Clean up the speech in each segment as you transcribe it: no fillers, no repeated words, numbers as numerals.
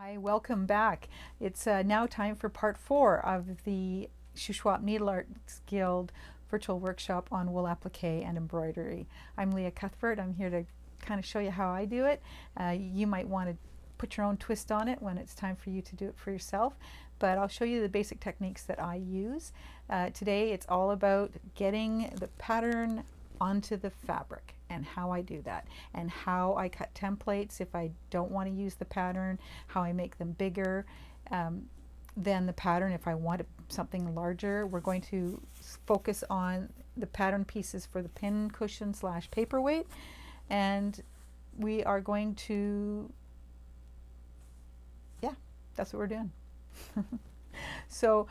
Hi, welcome back. It's now time for part 4 of the Shuswap Needle Arts Guild virtual workshop on wool applique and embroidery. I'm Leah Cuthbert. I'm here to kind of show you how I do it. You might want to put your own twist on it when it's time for you to do it for yourself, but I'll show you the basic techniques that I use. Today it's all about getting the pattern onto the fabric and how I do that, and how I cut templates if I don't want to use the pattern, how I make them bigger than the pattern if I want something larger. We're going to focus on the pattern pieces for the pin cushion / paperweight, and we are going to, yeah, that's what we're doing. So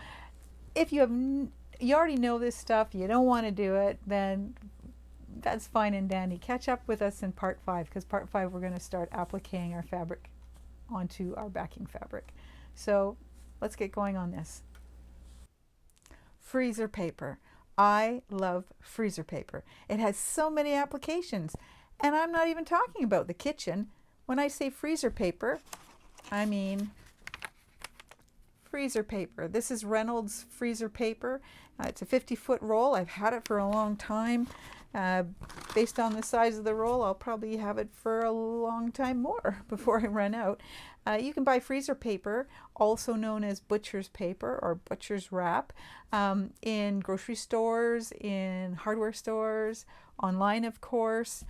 if you already know this stuff, you don't want to do it, then that's fine and dandy. Catch up with us in part 5, because part 5 we're going to start appliquing our fabric onto our backing fabric. So let's get going on this. Freezer paper. I love freezer paper. It has so many applications, and I'm not even talking about the kitchen. When I say freezer paper, I mean freezer paper. This is Reynolds freezer paper. It's a 50-foot roll. I've had it for a long time. Based on the size of the roll, I'll probably have it for a long time more before I run out. You can buy freezer paper, also known as butcher's paper or butcher's wrap, in grocery stores, in hardware stores, online of course,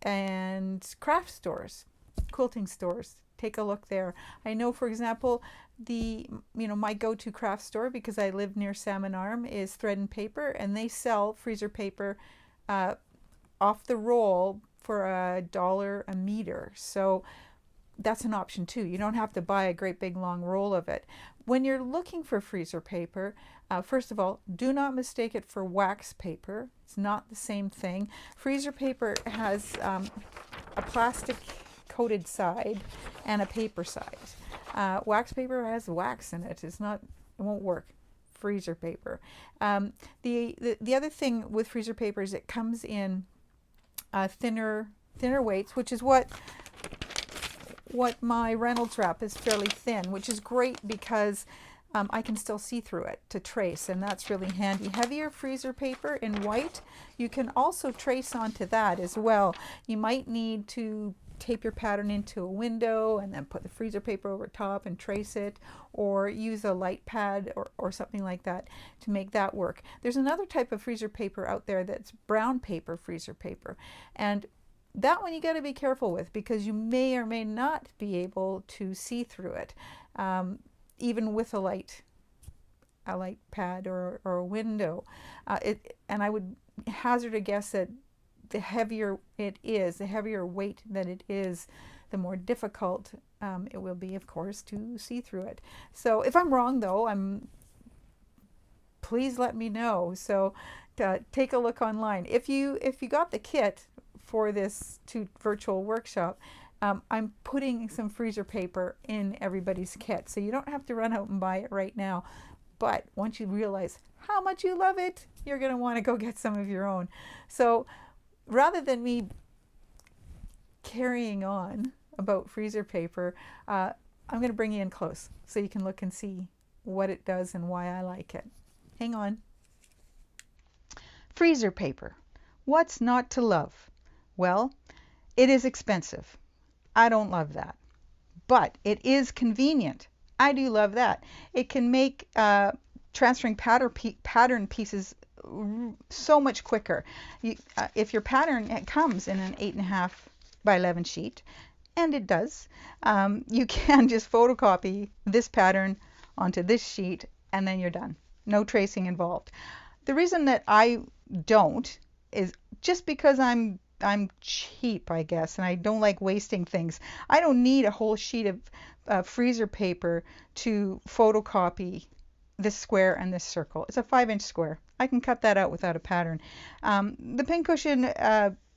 and craft stores, quilting stores. Take a look there. I know, for example, my go-to craft store, because I live near Salmon Arm, is Thread and Paper, and they sell freezer paper off the roll for $1 a meter. So that's an option too. You don't have to buy a great big long roll of it. When you're looking for freezer paper, first of all, do not mistake it for wax paper. It's not the same thing. Freezer paper has a plastic coated side and a paper side. Wax paper has wax in it. It won't work. Freezer paper. The other thing with freezer paper is it comes in thinner weights, which is what my Reynolds wrap is, fairly thin, which is great because I can still see through it to trace, and that's really handy. Heavier freezer paper in white, you can also trace onto that as well. You might need to tape your pattern into a window and then put the freezer paper over top and trace it, or use a light pad or something like that to make that work. There's another type of freezer paper out there that's brown paper freezer paper, and that one you got to be careful with, because you may or may not be able to see through it, even with a light pad or a window. And I would hazard a guess that the heavier it is, the heavier weight that it is, the more difficult it will be, of course, to see through it. So if I'm wrong, though, please let me know. So take a look online. If you got the kit for this virtual workshop, I'm putting some freezer paper in everybody's kit, so you don't have to run out and buy it right now. But once you realize how much you love it, you're going to want to go get some of your own. So rather than me carrying on about freezer paper, I'm going to bring you in close so you can look and see what it does and why I like it. Hang on. Freezer paper. What's not to love? Well, it is expensive. I don't love that. But it is convenient. I do love that. It can make transferring pattern pieces so much quicker. If your pattern comes in an 8.5 by 11 sheet, and it does, you can just photocopy this pattern onto this sheet, and then you're done. No tracing involved. The reason that I don't is just because I'm cheap, I guess, and I don't like wasting things. I don't need a whole sheet of freezer paper to photocopy this square and this circle. It's a 5-inch square. I can cut that out without a pattern. The pincushion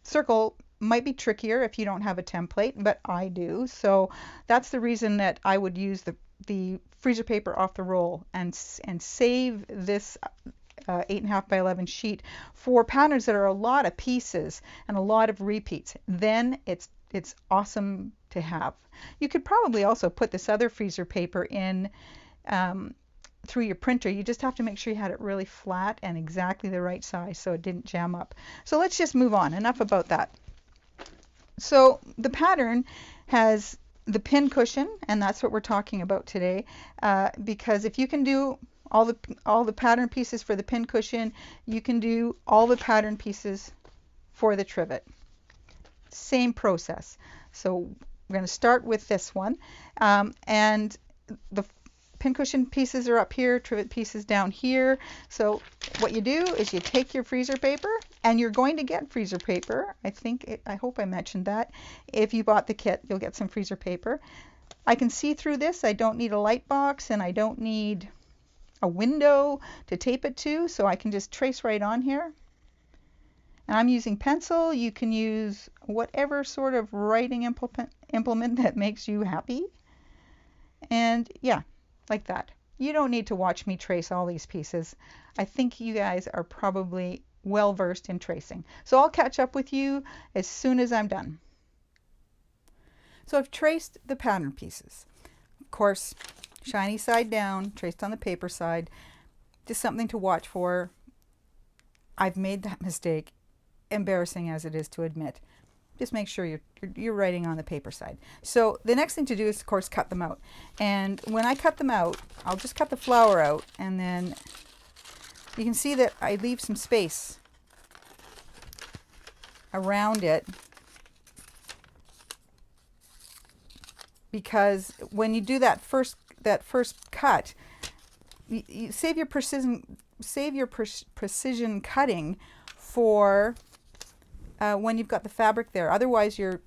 circle might be trickier if you don't have a template, but I do. So that's the reason that I would use the freezer paper off the roll and save this 8.5 by 11 sheet for patterns that are a lot of pieces and a lot of repeats. Then it's it's awesome to have. You could probably also put this other freezer paper in through your printer. You just have to make sure you had it really flat and exactly the right size so it didn't jam up. So let's just move on. Enough about that. So the pattern has the pin cushion, and that's what we're talking about today, because if you can do all the pattern pieces for the pin cushion, you can do all the pattern pieces for the trivet. Same process. So we're going to start with this one, and the pincushion pieces are up here, trivet pieces down here. So what you do is you take your freezer paper, and you're going to get freezer paper. I hope I mentioned that. If you bought the kit, you'll get some freezer paper. I can see through this. I don't need a light box, and I don't need a window to tape it to, so I can just trace right on here. And I'm using pencil. You can use whatever sort of writing implement that makes you happy. And yeah, like that. You don't need to watch me trace all these pieces. I think you guys are probably well versed in tracing. So I'll catch up with you as soon as I'm done. So I've traced the pattern pieces. Of course, shiny side down, traced on the paper side. Just something to watch for. I've made that mistake, embarrassing as it is to admit. Just make sure you're writing on the paper side. So the next thing to do is, of course, cut them out. And when I cut them out, I'll just cut the flower out, and then you can see that I leave some space around it, because when you do that first cut, you save your precision cutting for when you've got the fabric there. Otherwise, you're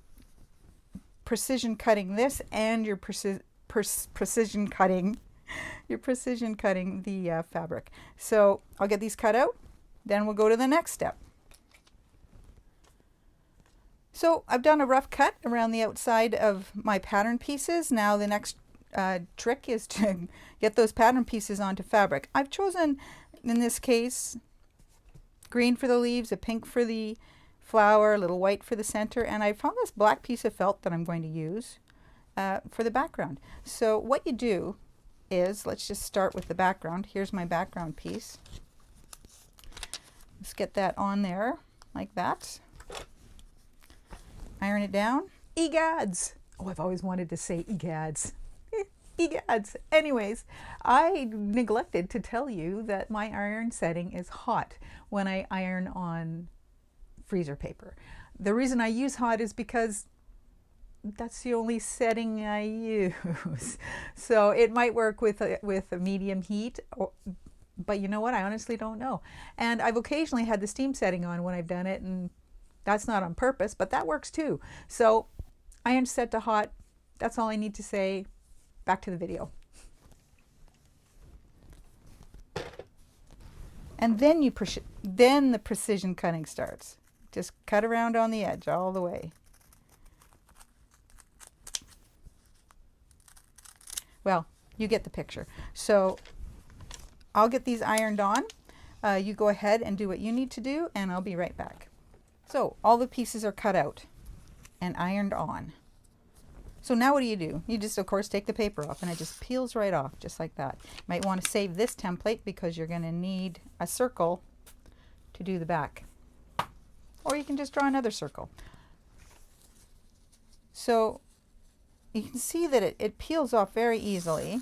precision cutting this, and you're precision cutting the fabric. So I'll get these cut out, then we'll go to the next step. So I've done a rough cut around the outside of my pattern pieces. Now the next trick is to get those pattern pieces onto fabric. I've chosen, in this case, green for the leaves, a pink for the flower, a little white for the center, and I found this black piece of felt that I'm going to use for the background. So what you do is, let's just start with the background. Here's my background piece. Let's get that on there like that. Iron it down. Egads! Oh, I've always wanted to say egads. Egads! Anyways, I neglected to tell you that my iron setting is hot when I iron on freezer paper. The reason I use hot is because that's the only setting I use. So it might work with a medium heat, but you know what? I honestly don't know. And I've occasionally had the steam setting on when I've done it, and that's not on purpose, but that works too. So iron set to hot. That's all I need to say. Back to the video. And then the precision cutting starts. Just cut around on the edge all the way. Well, you get the picture. So I'll get these ironed on. You go ahead and do what you need to do, and I'll be right back. So all the pieces are cut out and ironed on. So now what do? You just, of course, take the paper off, and it just peels right off, just like that. You might want to save this template because you're going to need a circle to do the back. Or you can just draw another circle. So you can see that it peels off very easily.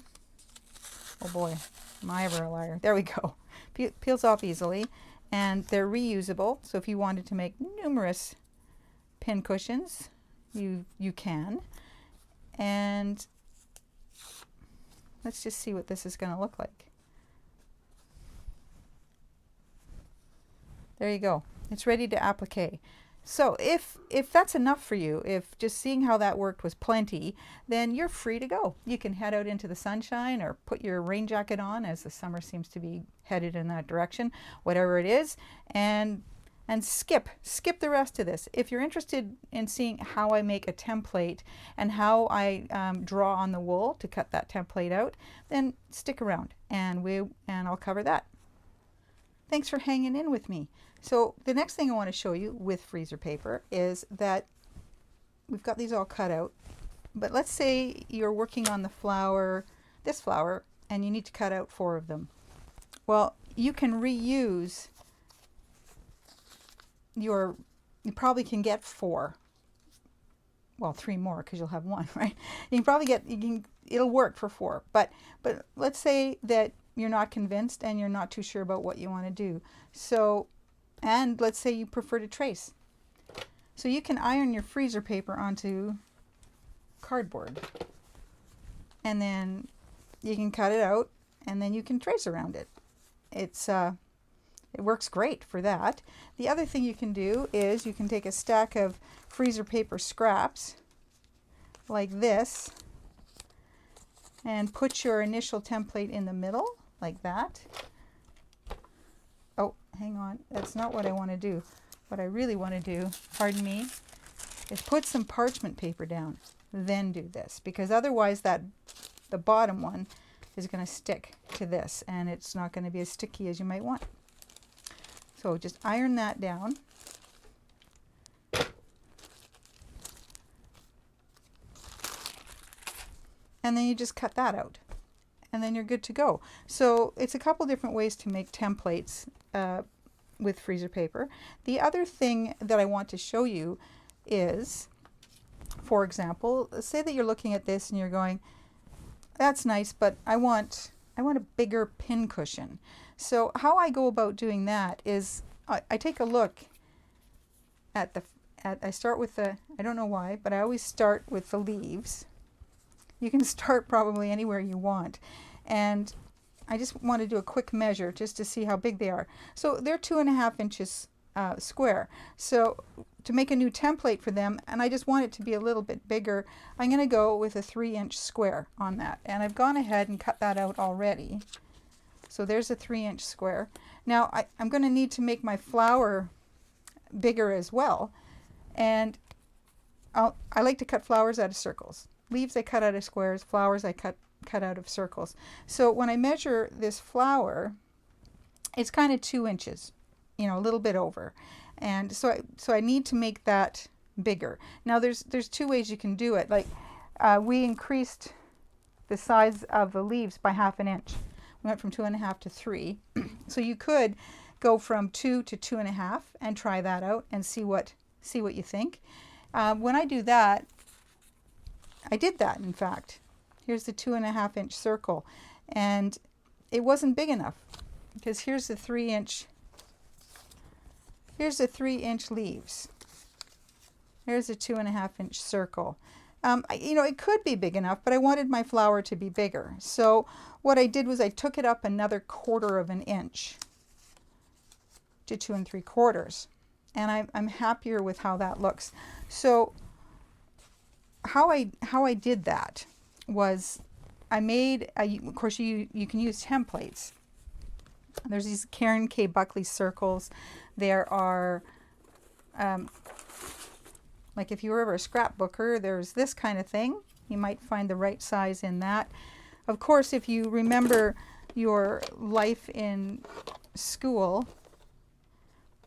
Oh boy, am I ever a liar. There we go. Peels off easily, and they're reusable. So if you wanted to make numerous pin cushions, you can. And let's just see what this is going to look like. There you go. It's ready to applique. So if that's enough for you, if just seeing how that worked was plenty, then you're free to go. You can head out into the sunshine or put your rain jacket on, as the summer seems to be headed in that direction, whatever it is, and skip the rest of this. If you're interested in seeing how I make a template and how I draw on the wool to cut that template out, then stick around and I'll cover that. Thanks for hanging in with me. So the next thing I want to show you with freezer paper is that we've got these all cut out, but let's say you're working on the flower, this flower, and you need to cut out 4 of them. Well, you can reuse you probably can get 4. Well, 3 more because you'll have 1, right? You can probably get, it'll work for 4. But let's say that you're not convinced and you're not too sure about what you want to do. So, and let's say you prefer to trace. So you can iron your freezer paper onto cardboard. And then you can cut it out and then you can trace around it. It works great for that. The other thing you can do is you can take a stack of freezer paper scraps like this and put your initial template in the middle like that. Oh, hang on. That's not what I want to do. What I really want to do, pardon me, is put some parchment paper down, then do this, because otherwise the bottom one is going to stick to this and it's not going to be as sticky as you might want. So just iron that down. And then you just cut that out. And then you're good to go. So it's a couple different ways to make templates with freezer paper. The other thing that I want to show you is, for example, say that you're looking at this and you're going, that's nice, but I want a bigger pin cushion. So how I go about doing that is I take a look at I start with the, I don't know why, but I always start with the leaves. You can start probably anywhere you want. And I just want to do a quick measure just to see how big they are. So they're 2.5 inches square. So to make a new template for them, and I just want it to be a little bit bigger, I'm going to go with a 3-inch square on that. And I've gone ahead and cut that out already. So there's a 3-inch square. Now I'm going to need to make my flower bigger as well. And I like to cut flowers out of circles. Leaves I cut out of squares, flowers I cut out of circles. So when I measure this flower, it's kind of 2 inches, you know, a little bit over. And so I need to make that bigger. Now there's 2 ways you can do it. Like we increased the size of the leaves by 1/2 inch. We went from 2.5 to 3. So you could go from 2 to 2.5 and try that out and see what you think. When I do that, I did that, in fact. Here's the 2.5 inch circle, and it wasn't big enough because here's the 3-inch. Here's the 3-inch leaves. Here's a 2.5 inch circle. You know, it could be big enough, but I wanted my flower to be bigger. So what I did was I took it up another 1/4 inch to 2 3/4, and I'm happier with how that looks. So how I did that was I made, of course you can use templates. There's these Karen K. Buckley circles. There are, like if you were ever a scrapbooker, there's this kind of thing. You might find the right size in that. Of course, if you remember your life in school,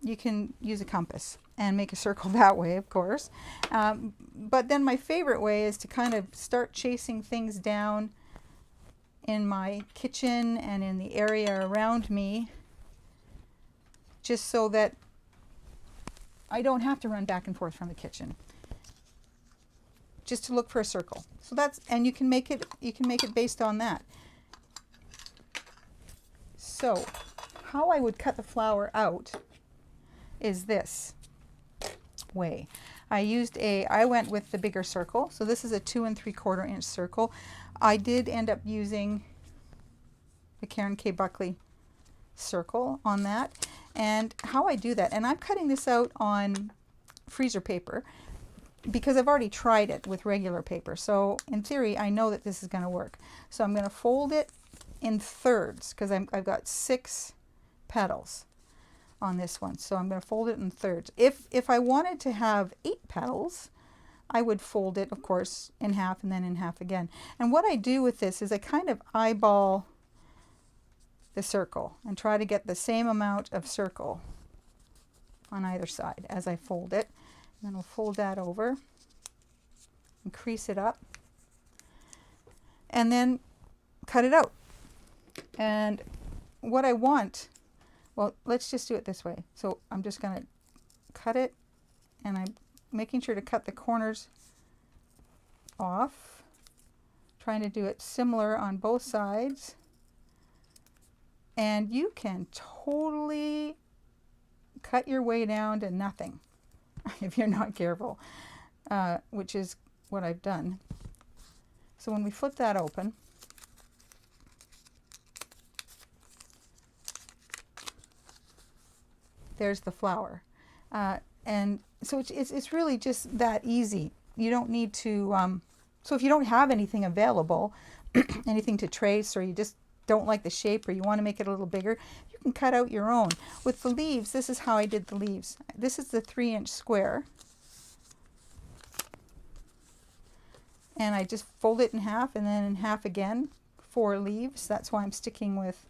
you can use a compass and make a circle that way, of course. But then my favorite way is to kind of start chasing things down in my kitchen and in the area around me, just so that I don't have to run back and forth from the kitchen, just to look for a circle. So that's, and you can make it based on that. So how I would cut the flower out is this way. I went with the bigger circle. So this is a 2 3/4 inch circle. I did end up using the Karen K. Buckley circle on that. And how I do that, and I'm cutting this out on freezer paper because I've already tried it with regular paper. So in theory, I know that this is going to work. So I'm going to fold it in thirds because I've got 6 petals on this one. So I'm going to fold it in thirds. If I wanted to have 8 petals, I would fold it, of course, in half and then in half again. And what I do with this is I kind of eyeball the circle and try to get the same amount of circle on either side as I fold it. And then we'll fold that over. and crease it up, and then cut it out. And what I want, well, let's just do it this way. So I'm just going to cut it, and I'm making sure to cut the corners off, trying to do it similar on both sides. And you can totally cut your way down to nothing if you're not careful, which is what I've done. So when we flip that open, there's the flower. And so it's really just that easy. You don't need to, so if you don't have anything available, anything to trace, or you just don't like the shape, or you want to make it a little bigger, you can cut out your own. With the leaves, this is how I did the leaves. This is the 3-inch square. And I just fold it in half, and then in half again, 4 leaves. That's why I'm sticking with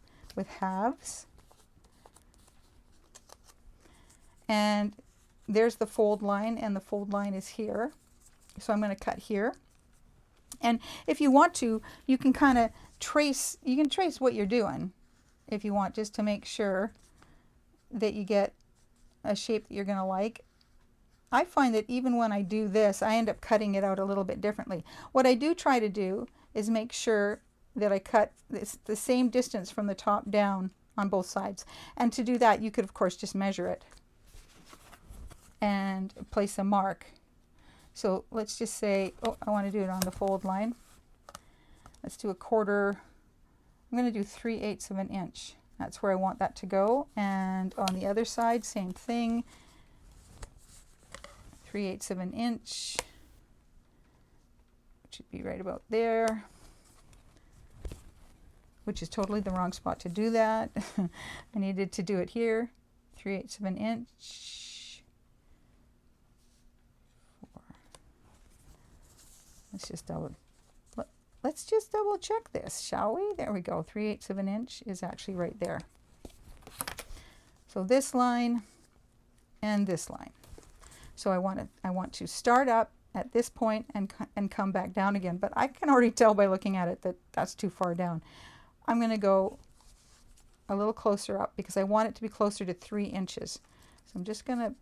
halves. And there's the fold line, and the fold line is here. So I'm going to cut here. And if you want to, you can kind of trace, you can trace what you're doing if you want, just to make sure that you get a shape that you're going to like. I find that even when I do this, I end up cutting it out a little bit differently. What I do try to do is make sure that I cut this, the same distance from the top down on both sides. And to do that, you could, of course, just measure it and place a mark. So let's just say, oh, I want to do it on the fold line. Let's do 1/4. I'm going to do 3/8 of an inch. That's where I want that to go. And on the other side, same thing. 3/8 of an inch, which should be right about there, which is totally the wrong spot to do that. I needed to do it here. 3/8 of an inch. 4. Let's just double check this, shall we? There we go. 3/8 of an inch is actually right there. So this line and this line. So I want to start up at this point and come back down again. But I can already tell by looking at it that that's too far down. I'm going to go a little closer up because I want it to be closer to 3 inches. So I'm just going to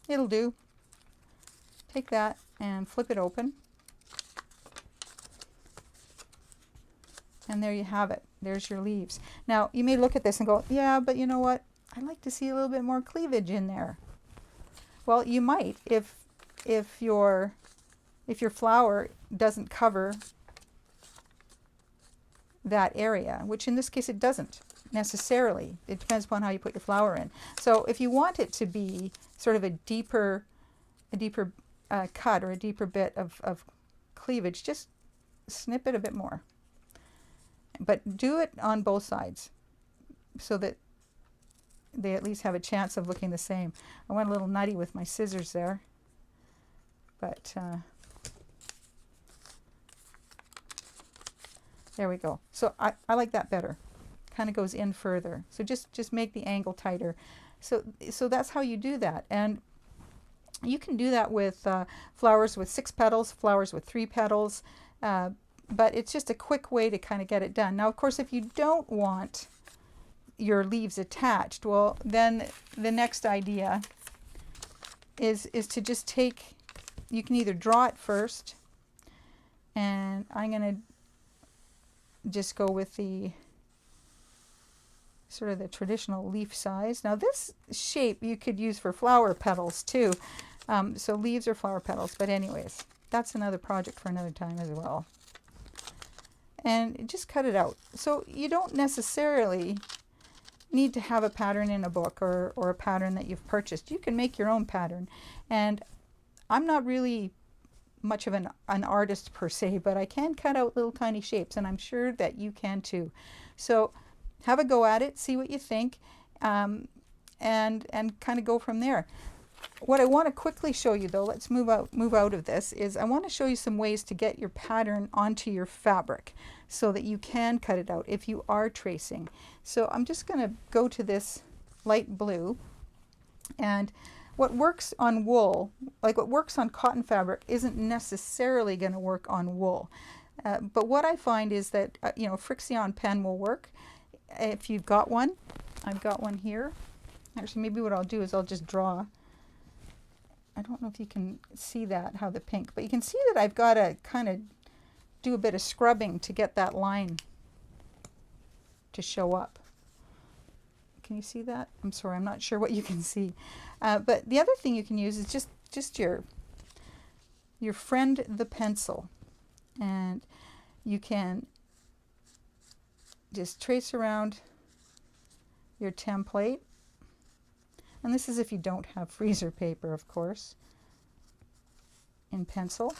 it'll do. Take that and flip it open. And there you have it. There's your leaves. Now, you may look at this and go, yeah, but you know what? I'd like to see a little bit more cleavage in there. Well, you might if your flower doesn't cover that area, which in this case it doesn't necessarily. It depends upon how you put your flower in. So if you want it to be sort of a deeper cut or a deeper bit of cleavage, just snip it a bit more. But do it on both sides so that they at least have a chance of looking the same. I went a little nutty with my scissors there, but there we go. So I like that better. Kind of goes in further. So just make the angle tighter. So that's how you do that. And you can do that with flowers with 6 petals, flowers with 3 petals. But it's just a quick way to kind of get it done. Now, of course, if you don't want your leaves attached, well, then the next idea is to just take, you can either draw it first, and I'm going to just go with the sort of the traditional leaf size. Now, this shape you could use for flower petals too. So leaves or flower petals, but anyways, that's another project for another time as well. And just cut it out. So you don't necessarily need to have a pattern in a book or a pattern that you've purchased. You can make your own pattern. And I'm not really much of an artist per se, but I can cut out little tiny shapes, and I'm sure that you can too. So have a go at it, see what you think, and kind of go from there. what I want to quickly show you though, let's move out of this, is I want to show you some ways to get your pattern onto your fabric so that you can cut it out if you are tracing. So I'm just going to go to this light blue, and what works on wool, like what works on cotton fabric, isn't necessarily going to work on wool. But what I find is that, you know, Frixion pen will work if you've got one. I've got one here. Actually, maybe what I'll do is I'll just draw. I don't know if you can see that, how the pink, but you can see that I've got to kind of do a bit of scrubbing to get that line to show up. Can you see that? I'm sorry, I'm not sure what you can see. But the other thing you can use is just your friend the pencil. And you can just trace around your template. And this is if you don't have freezer paper, of course, in pencil.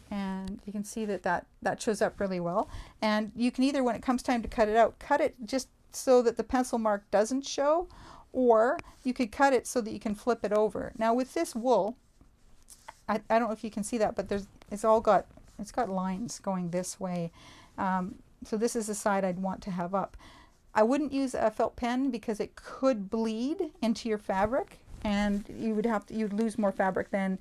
And you can see that shows up really well. And you can either, when it comes time to cut it out, cut it just so that the pencil mark doesn't show, or you could cut it so that you can flip it over. Now with this wool, I don't know if you can see that, but it's got lines going this way. So this is the side I'd want to have up. I wouldn't use a felt pen because it could bleed into your fabric, and you'd lose more fabric than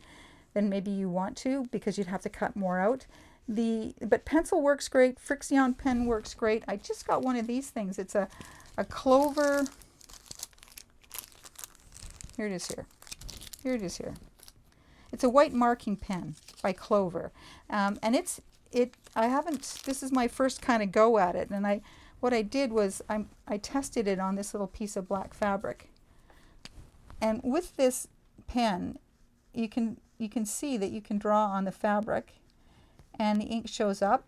maybe you want to, because you'd have to cut more out. But pencil works great. Frixion pen works great. I just got one of these things. It's a Clover. Here it is here. Here it is here. It's a white marking pen by Clover, and this is my first kind of go at it. And what I did was I tested it on this little piece of black fabric, and with this pen, you can see that you can draw on the fabric, and the ink shows up.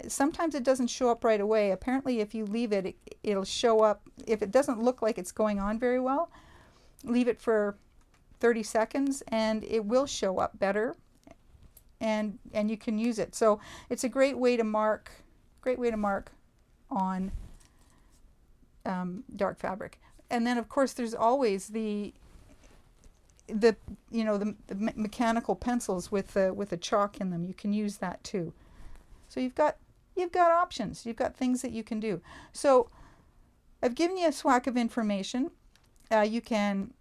Sometimes it doesn't show up right away. Apparently, if you leave it, it'll show up. If it doesn't look like it's going on very well, leave it for 30 seconds and it will show up better, and you can use it. So it's a great way to mark on dark fabric. And then of course there's always the mechanical pencils with the chalk in them. You can use that too. So you've got options. You've got things that you can do. So I've given you a swack of information. You can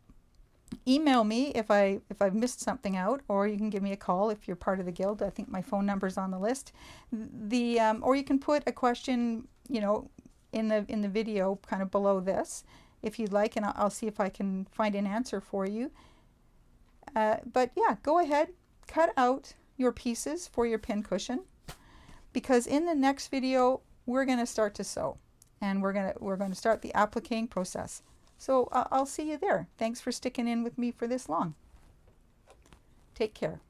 email me if I've missed something out, or you can give me a call if you're part of the guild. I think my phone number's on the list. Or you can put a question, you know, in the video kind of below this if you'd like, and I'll see if I can find an answer for you. But yeah, go ahead, cut out your pieces for your pin cushion, because in the next video we're going to start to sew, and we're going to start the appliquing process. So I'll see you there. Thanks for sticking in with me for this long. Take care.